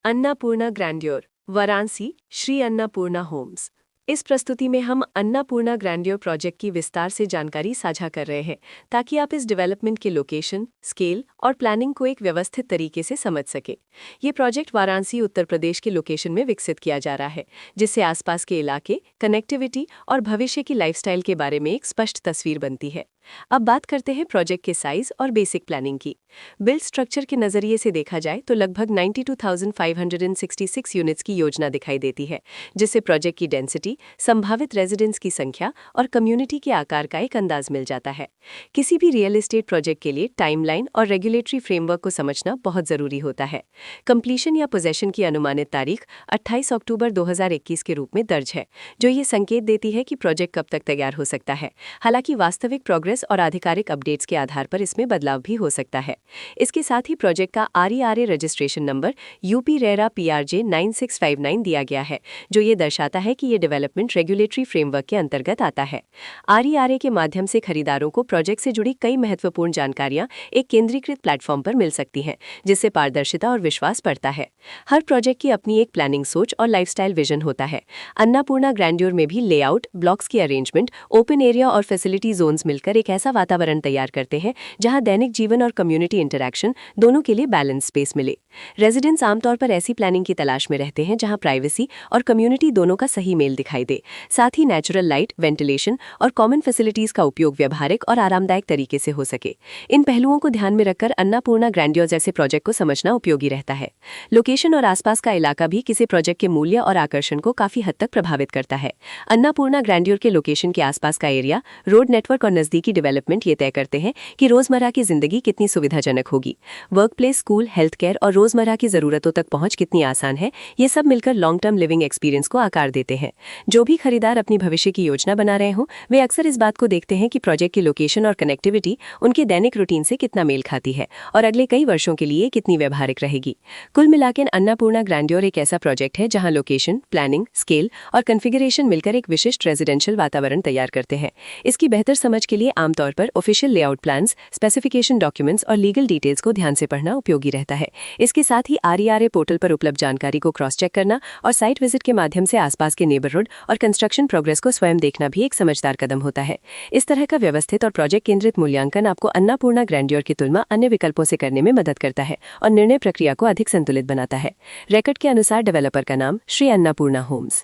Annapurna grandeur Varanasi Shri Annapurna homes. इस प्रस्तुति में हम अन्नपूर्णा ग्रैंड्योर प्रोजेक्ट की विस्तार से जानकारी साझा कर रहे हैं ताकि आप इस डेवलपमेंट के लोकेशन, स्केल और प्लानिंग को एक व्यवस्थित तरीके से समझ सके। ये प्रोजेक्ट वाराणसी उत्तर प्रदेश के लोकेशन में विकसित किया जा रहा है, जिससे आसपास के इलाके, कनेक्टिविटी और भविष्य की लाइफस्टाइल के बारे में एक स्पष्ट तस्वीर बनती है। अब बात करते हैं प्रोजेक्ट के साइज और बेसिक प्लानिंग की। बिल्ड स्ट्रक्चर के नजरिए से देखा जाए तो लगभग 92,566 यूनिट्स की योजना दिखाई देती है, जिससे प्रोजेक्ट की डेंसिटी, संभावित रेजिडेंट्स की संख्या और कम्युनिटी के आकार का एक अंदाज मिल जाता है। किसी भी रियल एस्टेट प्रोजेक्ट के लिए टाइमलाइन और रेगुलेटरी फ्रेमवर्क को समझना बहुत जरूरी होता है। कंप्लीशन या पोजेशन की अनुमानित तारीख 28 अक्टूबर 2021 के रूप में दर्ज है, जो ये संकेत देती है कि प्रोजेक्ट कब तक तैयार हो सकता है। हालांकि वास्तविक प्रोग्रेस और आधिकारिक अपडेट्स के आधार पर इसमें बदलाव भी हो सकता है। इसके साथ ही प्रोजेक्ट का RERA registration number UP RERA PRJ 9659 दिया गया है, जो ये दर्शाता है कि ये डेवलपमेंट रेगुलेटरी फ्रेमवर्क के अंतर्गत आता है। RERA के माध्यम से खरीदारों को प्रोजेक्ट से जुड़ी कई महत्वपूर्ण जानकारियां एक केंद्रीकृत प्लेटफॉर्म पर मिल सकती हैं, जिससे पारदर्शिता और विश्वास बढ़ता है। हर प्रोजेक्ट की अपनी एक प्लानिंग सोच और लाइफस्टाइल विजन होता है। अन्नपूर्णा ग्रैंड्योर में भी लेआउट, ब्लॉक्स की अरेंजमेंट, ओपन एरिया और फैसिलिटी जोन्स मिलकर एक ऐसा वातावरण तैयार करते हैं जहां दैनिक जीवन और कम्युनिटी इंटरैक्शन दोनों के लिए बैलेंस स्पेस मिले। रेजिडेंट्स आमतौर पर ऐसी प्लानिंग की तलाश में रहते हैं जहां प्राइवेसी और कम्युनिटी दोनों का सही मेल दिखाई दे। साथ ही नेचुरल लाइट, वेंटिलेशन और कॉमन फैसिलिटीज का उपयोग व्यवहारिक और आरामदायक तरीके से हो सके। इन पहलुओं को ध्यान में रखकर अन्नपूर्णा ग्रैंड्योर जैसे प्रोजेक्ट को समझना उपयोगी रहता है। लोकेशन और आसपास का इलाका भी किसी प्रोजेक्ट के मूल्य और आकर्षण को काफी हद तक प्रभावित करता है। अन्नपूर्णा ग्रैंड्योर के लोकेशन के आसपास का एरिया, रोड नेटवर्क और नजदीकी डेवलपमेंट ये तय करते हैं कि रोजमर्रा की जिंदगी कितनी सुविधाजनक होगी। Work place, school, health care और रोजमर्रा की जरूरतों तक पहुंच कितनी आसान है, ये सब मिलकर लॉन्ग टर्म लिविंग एक्सपीरियंस को आकार देते हैं। जो भी खरीदार अपनी भविष्य की योजना बना रहे हों, वे अक्सर इस बात को देखते हैं कि प्रोजेक्ट की लोकेशन और कनेक्टिविटी उनके दैनिक रूटीन से कितना मेल खाती है और अगले कई वर्षों के लिए कितनी व्यवहारिक रहेगी। कुल मिलाकर अन्नपूर्णा ग्रैंड्योर एक ऐसा प्रोजेक्ट है जहां लोकेशन, प्लानिंग, स्केल और कॉन्फ़िगरेशन मिलकर एक विशिष्ट रेजिडेंशियल वातावरण तैयार करते हैं। इसकी बेहतर समझ के लिए आमतौर पर official layout plans, specification documents और लीगल डिटेल्स को ध्यान से पढ़ना उपयोगी रहता है। इसके साथ ही RERA पोर्टल पर उपलब्ध जानकारी को क्रॉस चेक करना और साइट विजिट के माध्यम से आसपास के नेबरहुड और कंस्ट्रक्शन प्रोग्रेस को स्वयं देखना भी एक समझदार कदम होता है। इस तरह का व्यवस्थित और प्रोजेक्ट केंद्रित मूल्यांकन आपको अन्नपूर्णा ग्रैंड्योर की तुलना अन्य विकल्पों से करने में मदद करता है और निर्णय प्रक्रिया को अधिक संतुलित बनाता है। रिकॉर्ड के अनुसार डेवलपर का नाम श्री अन्नपूर्णा होम्स।